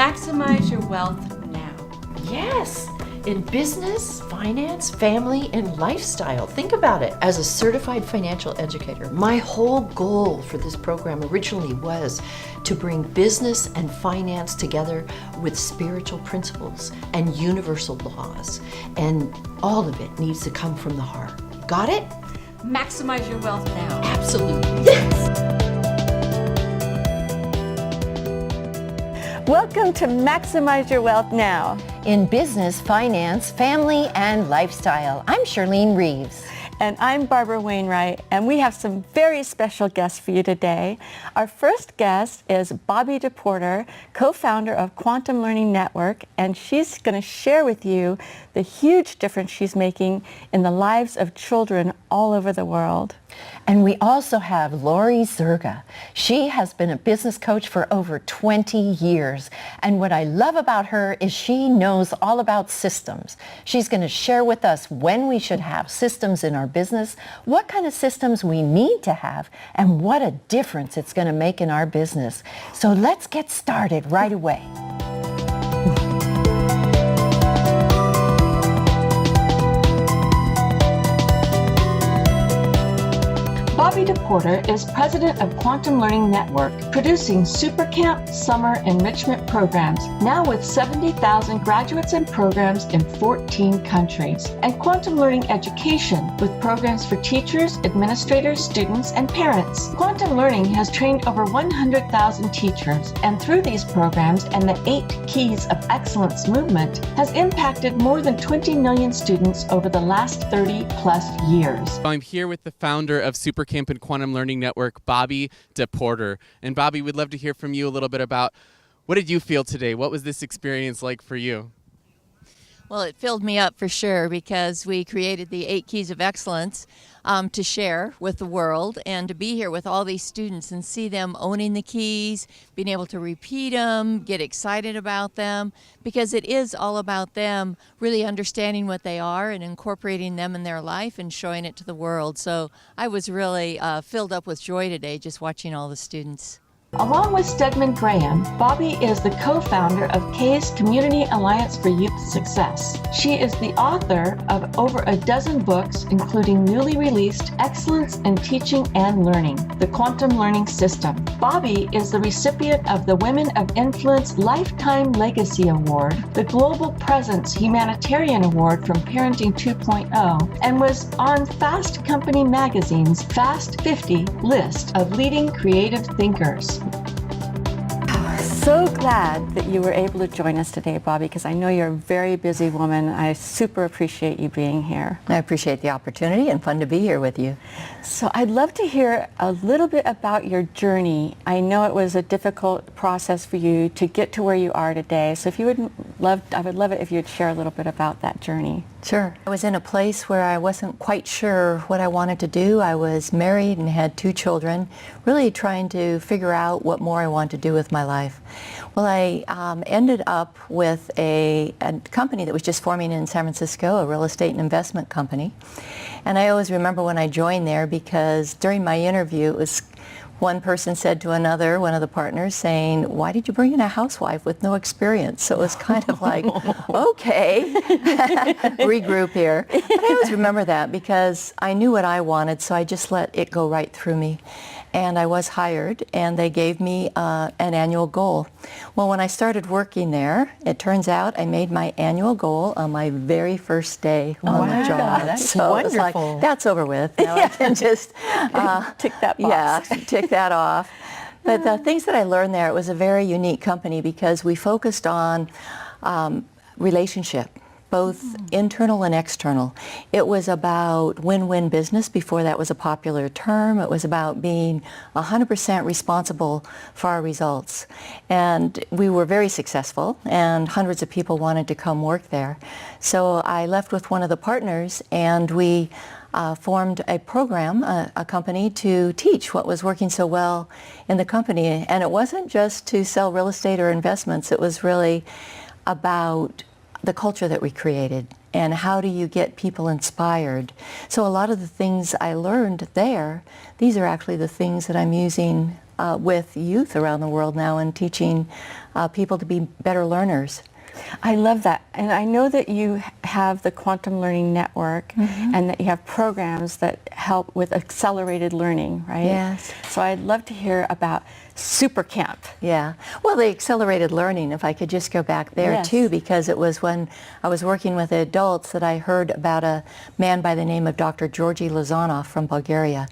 Maximize your wealth now. Yes, in business, finance, family, and lifestyle. Think about it. As a certified financial educator, my whole goal for this program originally was to bring business and finance together with spiritual principles and universal laws. And all of it needs to come from the heart. Got it? Maximize your wealth now. Absolutely. Yes! Welcome to Maximize Your Wealth Now. In business, finance, family, and lifestyle. I'm Shirlene Reeves. And I'm Barbara Wainwright, and we have some very special guests for you today. Our first guest is Bobbi Deporter, co-founder of Quantum Learning Network, and she's going to share with you the huge difference she's making in the lives of children all over the world. And we also have Laurie Zerga. She has been a business coach for over 20 years. And what I love about her is she knows all about systems. She's going to share with us when we should have systems in our business, what kind of systems we need to have, and what a difference it's going to make in our business. So let's get started right away. Bobbi Deporter is president of Quantum Learning Network, producing Super Camp Summer Enrichment Programs, now with 70,000 graduates and programs in 14 countries, and Quantum Learning Education, with programs for teachers, administrators, students, and parents. Quantum Learning has trained over 100,000 teachers, and through these programs and the 8 Keys of Excellence movement, has impacted more than 20 million students over the last 30 plus years. I'm here with the founder of Super Camp and Quantum Learning Network, Bobbi Deporter. And Bobbi, we'd love to hear from you a little bit about what did you feel today? What was this experience like for you? Well, it filled me up for sure because we created the 8 Keys of Excellence to share with the world and to be here with all these students and see them owning the keys, being able to repeat them, get excited about them, because it is all about them really understanding what they are and incorporating them in their life and showing it to the world. So I was really filled up with joy today just watching all the students. Along with Stedman Graham, Bobbi is the co-founder of K's Community Alliance for Youth Success. She is the author of over a dozen books, including newly released Excellence in Teaching and Learning, the Quantum Learning System. Bobbi is the recipient of the Women of Influence Lifetime Legacy Award, the Global Presence Humanitarian Award from Parenting 2.0, and was on Fast Company Magazine's Fast 50 list of leading creative thinkers. So glad that you were able to join us today, Bobbi, because I know you're a very busy woman. I super appreciate you being here. I appreciate the opportunity and fun to be here with you. So I'd love to hear a little bit about your journey. I know it was a difficult process for you to get to where you are today. So if you I would love it if you'd share a little bit about that journey. Sure. I was in a place where I wasn't quite sure what I wanted to do. I was married and had 2 children, really trying to figure out what more I wanted to do with my life. Well, I ended up with a company that was just forming in San Francisco, a real estate and investment company. And I always remember when I joined there because during my interview, it was one person said to another, one of the partners, saying, "Why did you bring in a housewife with no experience?" So it was kind of like, okay, regroup here. But I always remember that because I knew what I wanted, so I just let it go right through me. And I was hired, and they gave me an annual goal. Well, when I started working there, it turns out I made my annual goal on my very first day on the job. That's so wonderful. It was like, that's over with. Now I can just tick that box. Yeah, tick that off. But the things that I learned there, it was a very unique company because we focused on relationship, both internal and external. It was about win-win business before that was a popular term. It was about being 100% responsible for our results. And we were very successful, and hundreds of people wanted to come work there. So I left with one of the partners, and we formed a program, a company, to teach what was working so well in the company. And it wasn't just to sell real estate or investments. It was really about the culture that we created and how do you get people inspired. So a lot of the things I learned there, these are actually the things that I'm using with youth around the world now and teaching people to be better learners. I love that. And I know that you have the Quantum Learning Network and that you have programs that help with accelerated learning, right? Yes. So I'd love to hear about Super Camp. Yeah. Well, the accelerated learning, if I could just go back there Yes. too, because it was when I was working with adults that I heard about a man by the name of Dr. Georgi Lozanov from Bulgaria.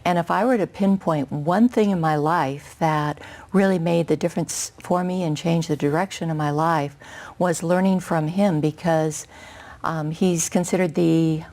And if I were to pinpoint one thing in my life that really made the difference for me and changed the direction of my life was learning from him, because he's considered the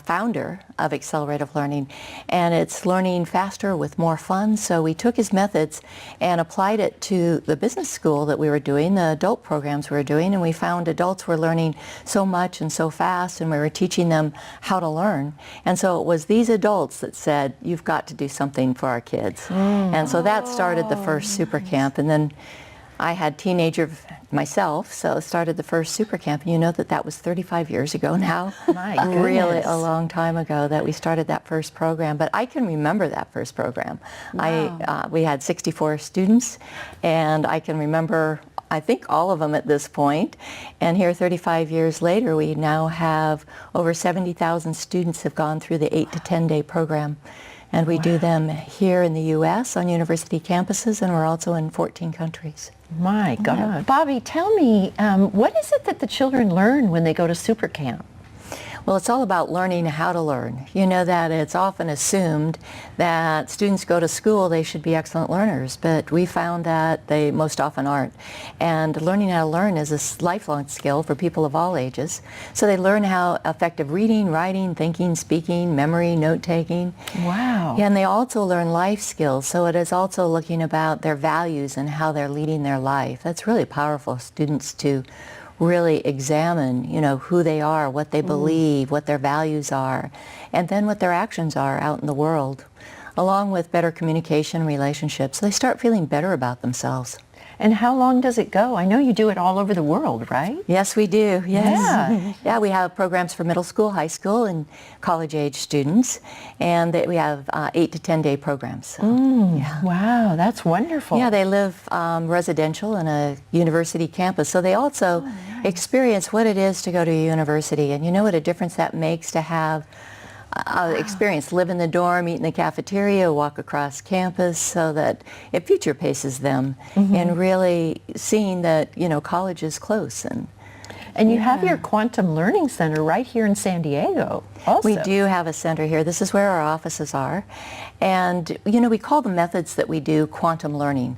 founder of accelerative learning, and it's learning faster with more fun. So we took his methods and applied it to the business school that we were doing, the adult programs we were doing, and we found adults were learning so much and so fast, and we were teaching them how to learn. And so it was these adults that said, you've got to do something for our kids. And so that started the first Super Camp, and then I had teenager myself, so started the first Super Camp, and you know that was 35 years ago now. My goodness. Really a long time ago that we started that first program, but I can remember that first program. Wow. We had 64 students, and I can remember, I think, all of them at this point. And here 35 years later, we now have over 70,000 students have gone through the 8 to 10 day program. And we do them here in the U.S. on university campuses, and we're also in 14 countries. My God. Bobbi, tell me, what is it that the children learn when they go to Super Camp? Well, it's all about learning how to learn. You know that it's often assumed that students go to school, they should be excellent learners, but we found that they most often aren't. And learning how to learn is a lifelong skill for people of all ages. So they learn how effective reading, writing, thinking, speaking, memory, note-taking. Wow. Yeah, and they also learn life skills. So it is also looking about their values and how they're leading their life. That's really powerful for students to really examine, you know, who they are, what they believe, what their values are, and then what their actions are out in the world, along with better communication and relationships. So they start feeling better about themselves. And how long does it go? I know you do it all over the world, right? Yes, we do. Yes. Yeah. Yeah, we have programs for middle school, high school, and college-age students, and we have 8 to 10 day programs. So, yeah. Wow, that's wonderful. Yeah, they live residential in a university campus, so they also experience what it is to go to a university, and you know what a difference that makes to have experience, live in the dorm, eat in the cafeteria, walk across campus, so that it future paces them and really seeing that, you know, college is close. And you have your Quantum Learning Center right here in San Diego also. We do have a center here. This is where our offices are. And, you know, we call the methods that we do quantum learning.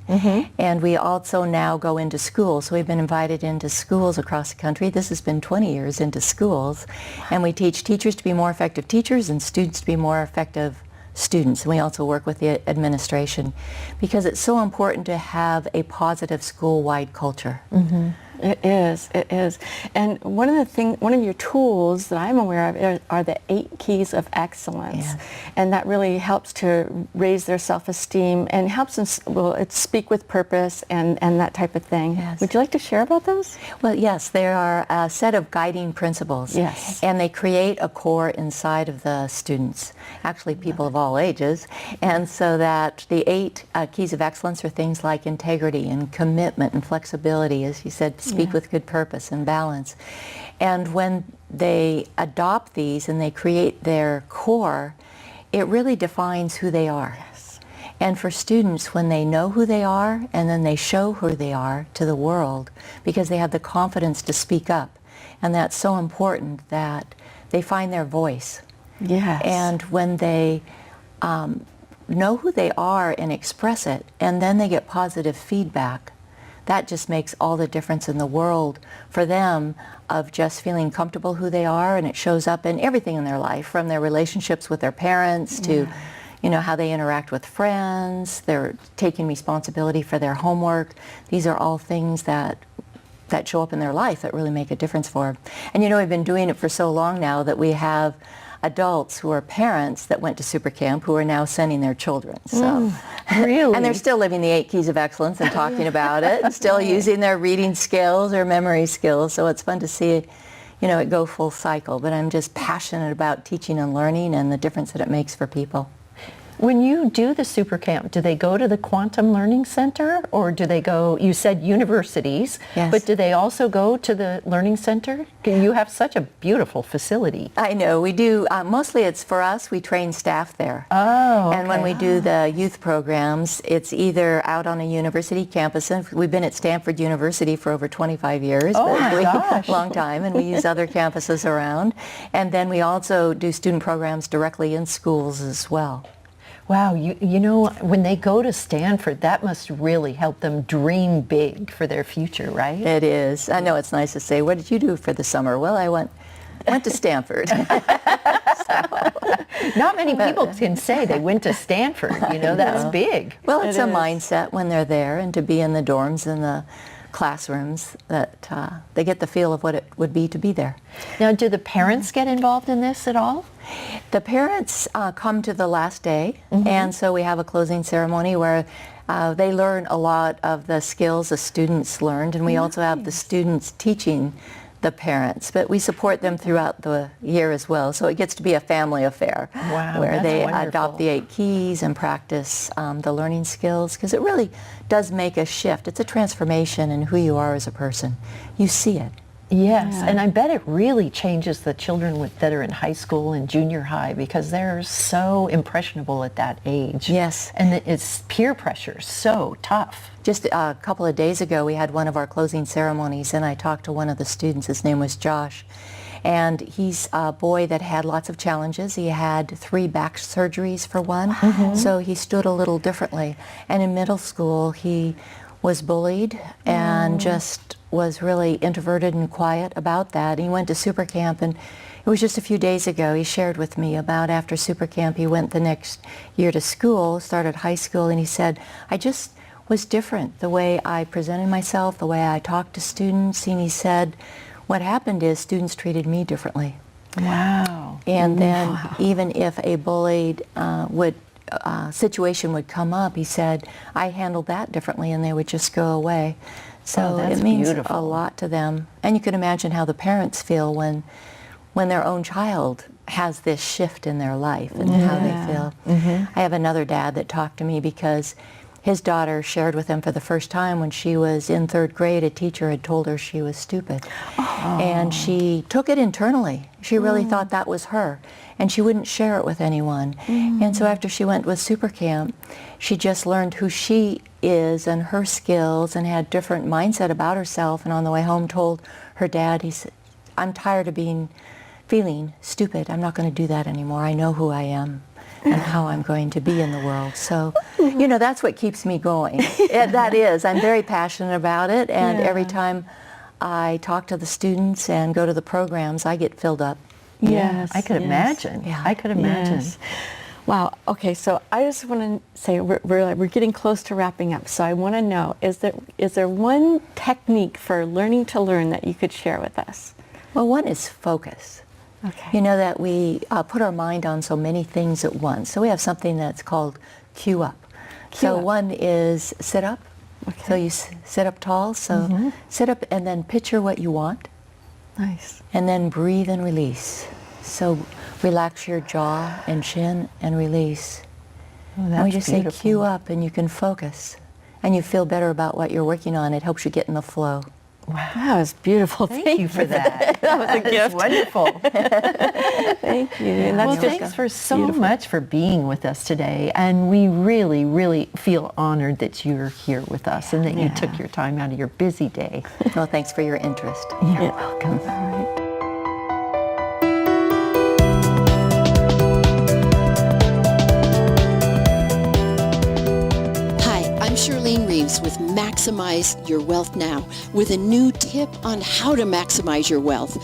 And we also now go into schools. So we've been invited into schools across the country. This has been 20 years into schools. And we teach teachers to be more effective teachers and students to be more effective students. And we also work with the administration because it's so important to have a positive school-wide culture. It is. And one of your tools that I'm aware of are the 8 keys of excellence. Yes. And that really helps to raise their self-esteem and helps them, it's speak with purpose and that type of thing. Yes. Would you like to share about those? Well, yes, there are a set of guiding principles. Yes. And they create a core inside of the students, actually people of all ages. And so that the 8 keys of excellence are things like integrity and commitment and flexibility, as you said, speak with good purpose and balance. And when they adopt these and they create their core, it really defines who they are. Yes. And for students, when they know who they are and then they show who they are to the world because they have the confidence to speak up, and that's so important that they find their voice. Yes. And when they know who they are and express it, and then they get positive feedback, that just makes all the difference in the world for them of just feeling comfortable who they are, and it shows up in everything in their life, from their relationships with their parents to, you know, how they interact with friends, they're taking responsibility for their homework. These are all things that show up in their life that really make a difference for them. And you know, we've been doing it for so long now that we have adults who are parents that went to Super Camp who are now sending their children. So, really? And they're still living the 8 keys of excellence and talking about it, and still using their reading skills or memory skills. So it's fun to see, you know, it go full cycle. But I'm just passionate about teaching and learning and the difference that it makes for people. When you do the super camp, do they go to the Quantum Learning Center, or do they go, you said universities, Yes. but do they also go to the Learning Center? You have such a beautiful facility. I know, we do. Mostly it's for us, we train staff there. Oh, And when we do the youth programs, it's either out on a university campus. And we've been at Stanford University for over 25 years. Oh, my gosh. Long time, and we use other campuses around. And then we also do student programs directly in schools as well. Wow, you know, when they go to Stanford, that must really help them dream big for their future, right? It is. I know it's nice to say, what did you do for the summer? Well, I went to Stanford. Not many people can say they went to Stanford, you know, that's big. Well, it's It a is. mindset when they're there, and to be in the dorms and the classrooms that they get the feel of what it would be to be there. Now, do the parents get involved in this at all? The parents come to the last day, and so we have a closing ceremony where they learn a lot of the skills the students learned, and we also have the students teaching the parents, but we support them throughout the year as well, so it gets to be a family affair. Wow, where that's they wonderful. adopt the 8 keys and practice the learning skills, because it really does make a shift. It's a transformation in who you are as a person. You see it. Yes, and I bet it really changes the children that are in high school and junior high, because they're so impressionable at that age. Yes. And it's peer pressure, so tough. Just a couple of days ago, we had one of our closing ceremonies, and I talked to one of the students. His name was Josh, and he's a boy that had lots of challenges. He had 3 back surgeries for one, so he stood a little differently. And in middle school, he was bullied and just was really introverted and quiet about that. He went to super camp, and it was just a few days ago he shared with me about after super camp he went the next year to school, started high school, and he said, I just was different, the way I presented myself, the way I talked to students, and he said, what happened is students treated me differently. Wow. And then even if a bullied situation would come up, he said, I handled that differently, and they would just go away. So that's it means beautiful. a lot to them. And you can imagine how the parents feel when their own child has this shift in their life and how they feel. I have another dad that talked to me because his daughter shared with him for the first time when she was in 3rd grade, a teacher had told her she was stupid. And she took it internally. She really thought that was her. And she wouldn't share it with anyone. And so after she went with super camp, she just learned who she is and her skills and had different mindset about herself. And on the way home told her dad, he said, I'm tired of feeling stupid. I'm not going to do that anymore. I know who I am and how I'm going to be in the world. So, you know, that's what keeps me going. That is. I'm very passionate about it, and every time I talk to the students and go to the programs, I get filled up. Yes, I could imagine. Yeah. I could imagine. Yes. Wow. Okay. So I just want to say we're getting close to wrapping up. So I want to know, is there one technique for learning to learn that you could share with us? Well, one is focus. Okay. You know that we put our mind on so many things at once. So we have something that's called cue up. So up. one is sit up. Okay. So you sit up tall. So sit up and then picture what you want. Nice. And then breathe and release. So relax your jaw and chin and release. Oh, And we that's just beautiful. say cue up, and you can focus. And you feel better about what you're working on. It helps you get in the flow. That was beautiful. Thank you for that. That was a gift. Wonderful. Thank you. And that's Well, just thanks for so much for being with us today. And we really, really feel honored that you're here with us and that you took your time out of your busy day. Well, thanks for your interest. You're welcome. All right. Hi, I'm Shirlene Reeves with Maximize Your Wealth Now with a new tip on how to maximize your wealth.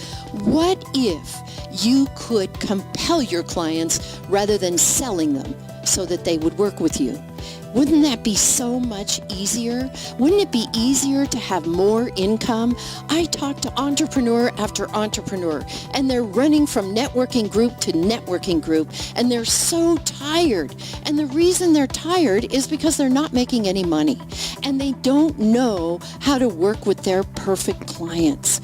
What if you could compel your clients rather than selling them so that they would work with you? Wouldn't that be so much easier? Wouldn't it be easier to have more income? I talk to entrepreneur after entrepreneur, and they're running from networking group to networking group, and they're so tired. And the reason they're tired is because they're not making any money, and they don't know how to work with their perfect clients.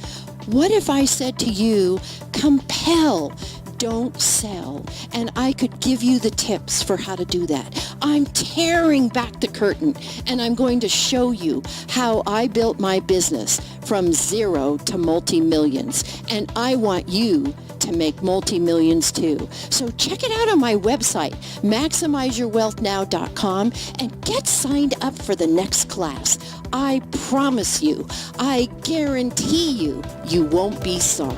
What if I said to you, compel, don't sell, and I could give you the tips for how to do that. I'm tearing back the curtain, and I'm going to show you how I built my business from zero to multi-millions, and I want you to make multi-millions too. So check it out on my website, maximizeyourwealthnow.com, and get signed up for the next class. I promise you, I guarantee you, you won't be sorry.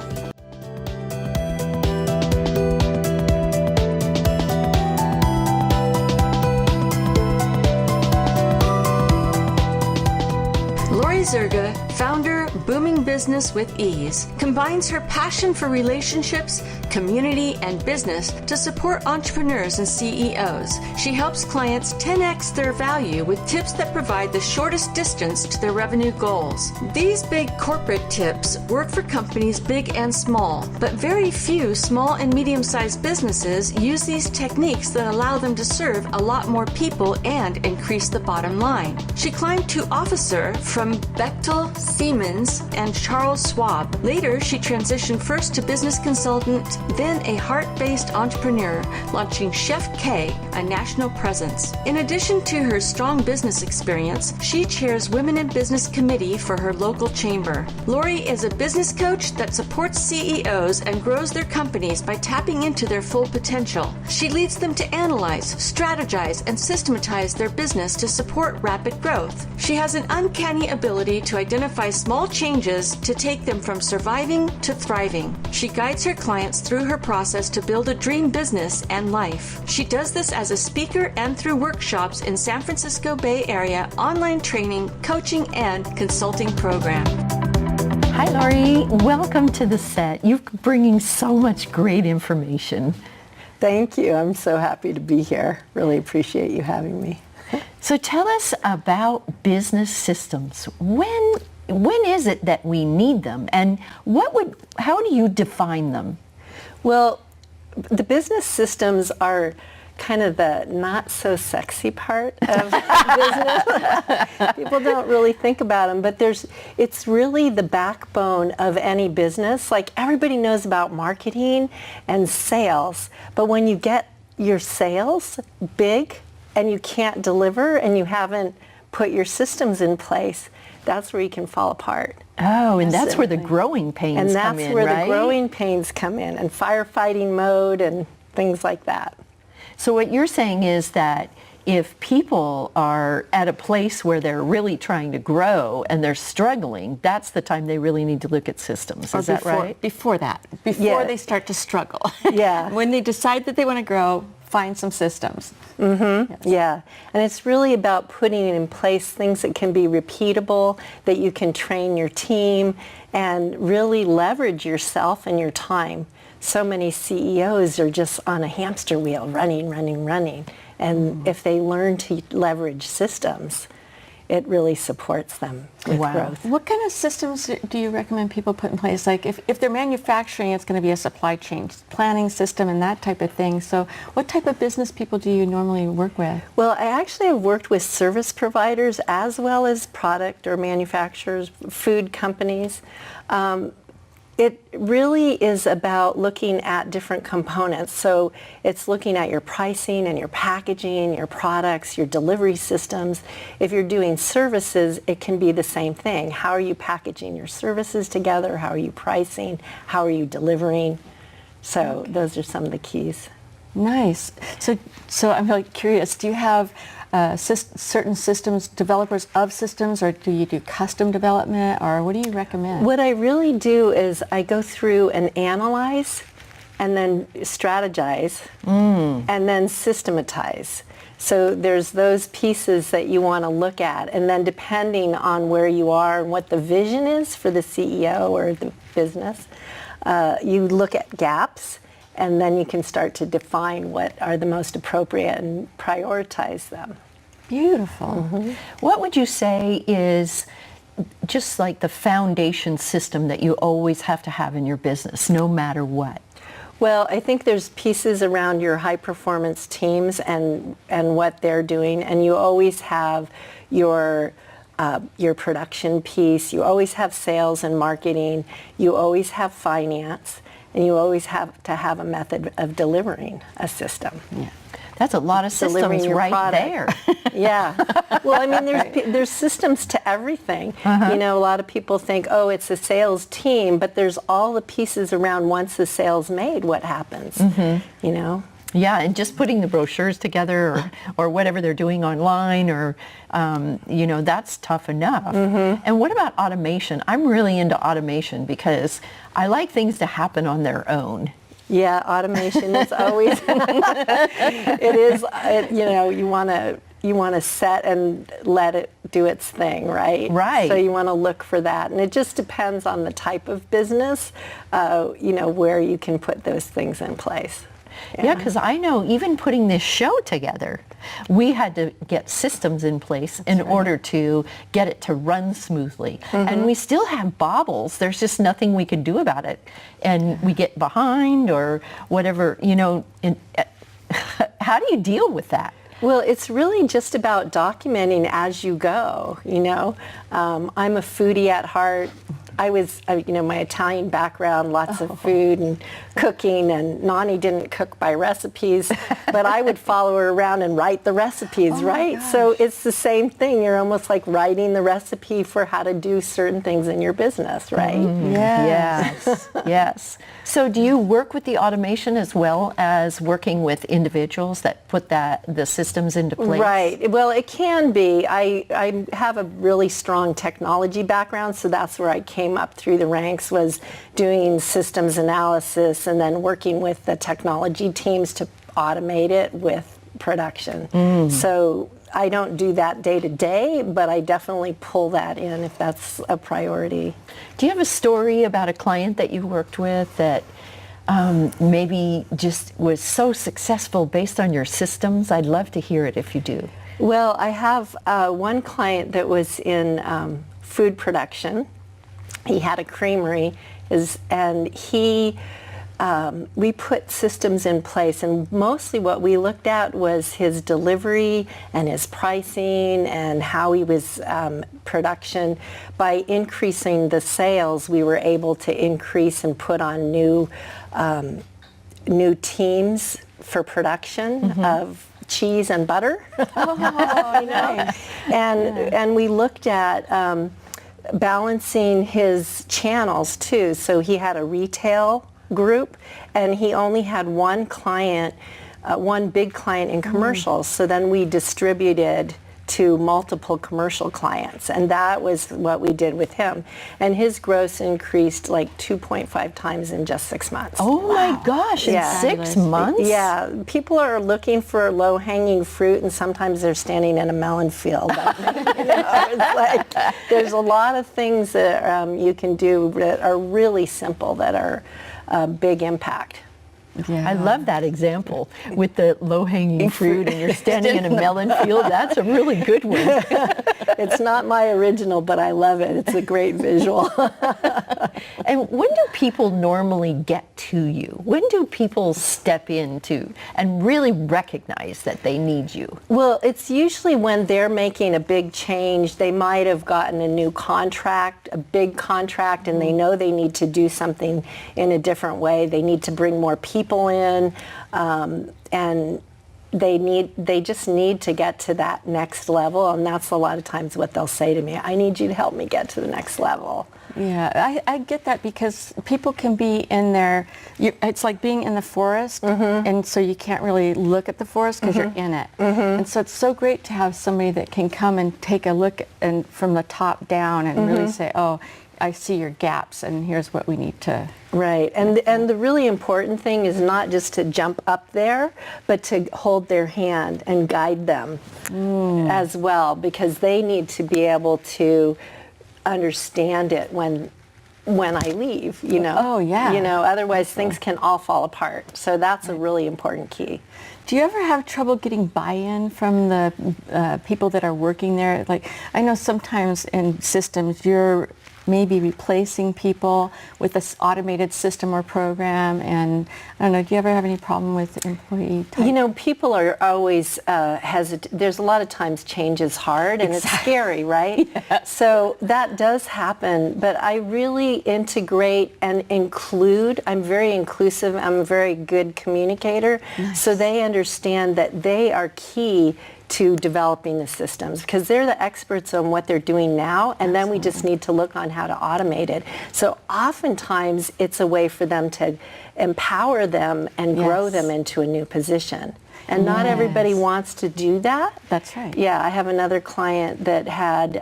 Laurie Zerga, founder, Booming Business with Ease, combines her passion for relationships, community, and business to support entrepreneurs and CEOs. She helps clients 10x their value with tips that provide the shortest distance to their revenue goals. These big corporate tips work for companies big and small, but very few small and medium-sized businesses use these techniques that allow them to serve a lot more people and increase the bottom line. She climbed to officer from Bechtel, Siemens, and Charles Schwab. Later, she transitioned first to business consultant, then a heart-based entrepreneur, launching Chef K, a national presence. In addition to her strong business experience, she chairs Women in Business Committee for her local chamber. Laurie is a business coach that supports CEOs and grows their companies by tapping into their full potential. She leads them to analyze, strategize, and systematize their business to support rapid growth. She has an uncanny ability to identify small changes to take them from surviving to thriving. She guides her clients through her process to build a dream business and life. She does this as a speaker and through workshops in San Francisco Bay Area, online training, coaching, and consulting program. Hi, Laurie. Welcome to the set. You're bringing so much great information. Thank you. I'm so happy to be here. Really appreciate you having me. So tell us about business systems. When is it that we need them, and how do you define them? Well, the business systems are kind of the not so sexy part of business. People don't really think about them, but it's really the backbone of any business. Like, everybody knows about marketing and sales, but when you get your sales big and you can't deliver and you haven't put your systems in place, that's where you can fall apart. Oh, and that's where the growing pains come in, right? And that's where the growing pains come in, and firefighting mode and things like that. So what you're saying is that if people are at a place where they're really trying to grow and they're struggling, that's the time they really need to look at systems. Is that right? Before they start to struggle. Yeah. When they decide that they want to grow, find some systems. Mm-hmm. Yes. Yeah. And it's really about putting in place things that can be repeatable, that you can train your team, and really leverage yourself and your time. So many CEOs are just on a hamster wheel, running. And if they learn to leverage systems, it really supports them with growth. What kind of systems do you recommend people put in place? Like, if they're manufacturing, it's going to be a supply chain planning system and that type of thing. So what type of business people do you normally work with? Well, I actually have worked with service providers as well as product or manufacturers, food companies. It really is about looking at different components. So it's looking at your pricing and your packaging, your products, your delivery systems. If you're doing services, it can be the same thing. How are you packaging your services together? How are you pricing? How are you delivering? So those are some of the keys. Nice. So I'm really curious, do you have certain systems, developers of systems, or do you do custom development, or what do you recommend? What I really do is I go through and analyze and then strategize and then systematize. So there's those pieces that you want to look at, and then depending on where you are and what the vision is for the CEO or the business, you look at gaps, and then you can start to define what are the most appropriate and prioritize them. Beautiful. Mm-hmm. What would you say is just like the foundation system that you always have to have in your business, no matter what? Well, I think there's pieces around your high-performance teams and what they're doing, and you always have your production piece, you always have sales and marketing, you always have finance, and you always have to have a method of delivering a system. Yeah. That's a lot of Delivering systems your right product. there. Yeah. Well, I mean, there's systems to everything. You know, a lot of people think, oh, it's a sales team, but there's all the pieces around once the sale's made, what happens, you know? Yeah, and just putting the brochures together or whatever they're doing online or, you know, that's tough enough. And what about automation? I'm really into automation because I like things to happen on their own. Yeah, automation is always, it is, you know, you want to set and let it do its thing, right? Right. So you want to look for that. And it just depends on the type of business, you know, where you can put those things in place. Yeah, because I know even putting this show together, we had to get systems in place in order to get it to run smoothly. And we still have bobbles. There's just nothing we can do about it. And we get behind or whatever, you know. How do you deal with that? Well, it's really just about documenting as you go, you know. I'm a foodie at heart. I was, you know, my Italian background, lots of food and cooking, and Nani didn't cook by recipes, but I would follow her around and write the recipes, right? So it's the same thing. You're almost like writing the recipe for how to do certain things in your business, right? Yes, yes. So do you work with the automation as well as working with individuals that put the systems into place? Right. Well, it can be. I have a really strong technology background, so that's where I came up through the ranks, was doing systems analysis and then working with the technology teams to automate it with production. So I don't do that day to day, but I definitely pull that in if that's a priority. Do you have a story about a client that you worked with that maybe just was so successful based on your systems? I'd love to hear it if you do. Well, I have one client that was in food production. He had a creamery, and we put systems in place, and mostly what we looked at was his delivery and his pricing and how he was production. By increasing the sales, we were able to increase and put on new teams for production of cheese and butter. Nice. And we looked at balancing his channels too. So he had a retail group, and he only had one client, one big client in commercials. So then we distributed to multiple commercial clients, and that was what we did with him. And his gross increased like 2.5 times in just 6 months. Oh my gosh, in 6 months? Yeah, people are looking for low-hanging fruit, and sometimes they're standing in a melon field. You know, it's like, there's a lot of things that you can do that are really simple that are big impact. I love that example with the low-hanging fruit and you're standing in a melon field. That's a really good one. It's not my original, but I love it. It's a great visual. And when do people normally get to you? When do people step into and really recognize that they need you? Well, it's usually when they're making a big change. They might have gotten a new contract, a big contract, and they know they need to do something in a different way. They need to bring more people in, and they just need to get to that next level, and that's a lot of times what they'll say to me. I need you to help me get to the next level. Yeah, I get that, because people can be in there, it's like being in the forest, and so you can't really look at the forest because you're in it. And so it's so great to have somebody that can come and take a look and from the top down and really say, oh, I see your gaps, and here's what we need to. Right, and the really important thing is not just to jump up there, but to hold their hand and guide them as well, because they need to be able to understand it when I leave, you know. Oh, yeah. You know, otherwise things can all fall apart. So that's a really important key. Do you ever have trouble getting buy-in from the people that are working there? Like, I know sometimes in systems you're maybe replacing people with this automated system or program? And I don't know, do you ever have any problem with employee type? You know, people are always hesitant. There's a lot of times change is hard and it's scary, right? Yes. So that does happen, but I really integrate and include. I'm very inclusive. I'm a very good communicator. Nice. So they understand that they are key to developing the systems because they're the experts on what they're doing now, and then we just need to look on how to automate it. So oftentimes it's a way for them to empower them and grow Yes. them into a new position. And not everybody Yes. wants to do that. That's right. Yeah, I have another client that had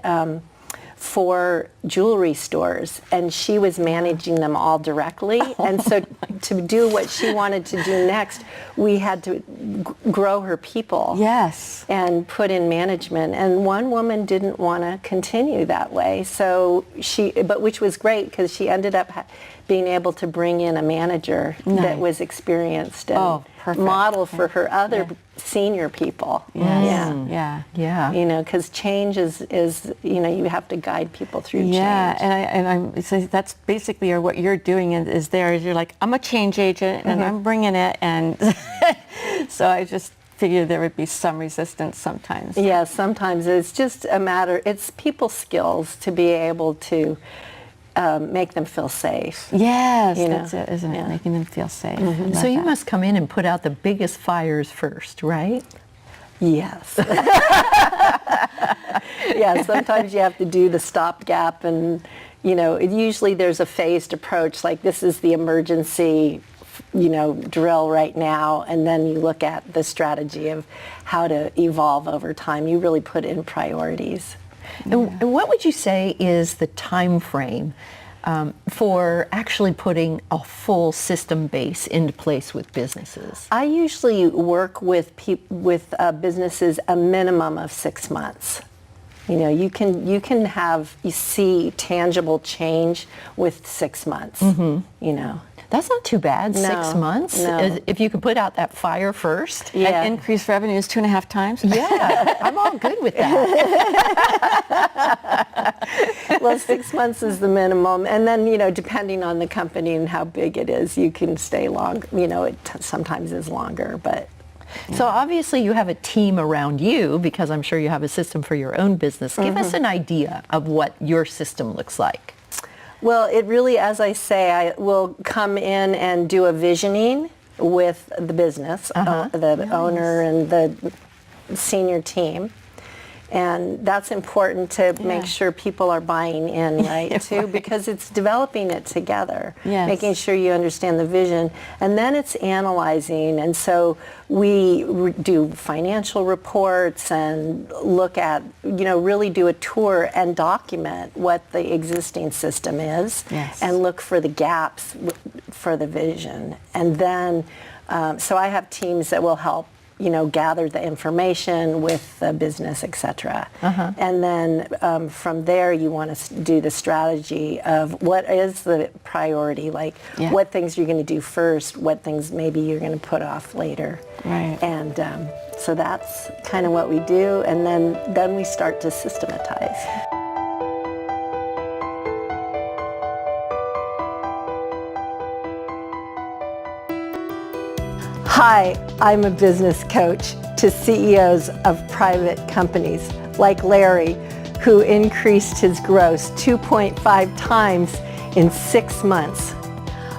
4 jewelry stores, and she was managing them all directly. And so to do what she wanted to do next, we had to grow her people. Yes. And put in management. And one woman didn't want to continue that way. So which was great because she ended up being able to bring in a manager that was experienced and model for her other senior people. Yes. Yeah. Yeah. You know, because change is, you know, you have to guide people through change. Yeah, and so that's basically what you're doing is you're like, I'm a change agent and I'm bringing it, and so I just figured there would be some resistance sometimes. Yeah, sometimes it's just a matter, it's people's skills to be able to make them feel safe. Yes, You know? that's it, isn't it? Making them feel safe. So you must come in and put out the biggest fires first, right? Yes. Yeah, sometimes you have to do the stopgap, and you know, usually there's a phased approach, like this is the emergency, you know, drill right now, and then you look at the strategy of how to evolve over time. You really put in priorities. And what would you say is the time frame for actually putting a full system base into place with businesses? I usually work with businesses a minimum of 6 months. You know, you can see tangible change with 6 months. You know. That's not too bad, No, 6 months. no. If you could put out that fire first. Yeah. And increase revenues 2.5 times? Yeah, I'm all good with that. Well, 6 months is the minimum, and then, you know, depending on the company and how big it is, you can stay long. You know, it sometimes is longer, but. So obviously you have a team around you because I'm sure you have a system for your own business. Give us an idea of what your system looks like. Well, it really, as I say, I will come in and do a visioning with the business, the owner and the senior team. And that's important to make sure people are buying in, right, too, because it's developing it together, making sure you understand the vision. And then it's analyzing. And so we do financial reports and look at, you know, really do a tour and document what the existing system is and look for the gaps for the vision. And then, so I have teams that will help, you know, gather the information with the business, etc. And then from there, you want to do the strategy of what is the priority, like what things you're going to do first, what things maybe you're going to put off later. Right. And so that's kind of what we do, and then we start to systematize. Hi, I'm a business coach to CEOs of private companies like Larry, who increased his gross 2.5 times in 6 months.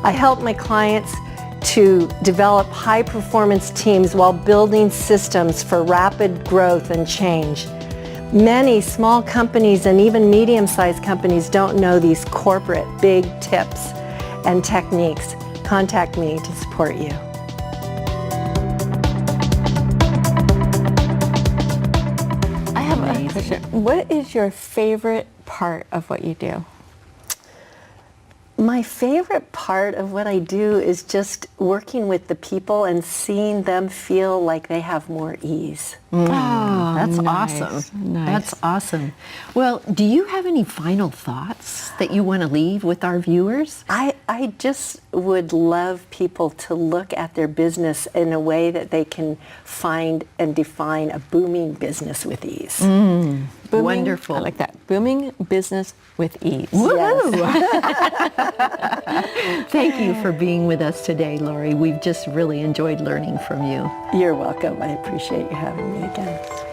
I help my clients to develop high-performance teams while building systems for rapid growth and change. Many small companies and even medium-sized companies don't know these corporate big tips and techniques. Contact me to support you. What is your favorite part of what you do? My favorite part of what I do is just working with the people and seeing them feel like they have more ease. That's nice, awesome. nice. That's awesome. Well, do you have any final thoughts that you want to leave with our viewers? I just would love people to look at their business in a way that they can find and define a booming business with ease. Booming, Wonderful. I like that. Booming business with ease. Thank you for being with us today, Laurie. We've just really enjoyed learning from you. You're welcome. I appreciate you having me again.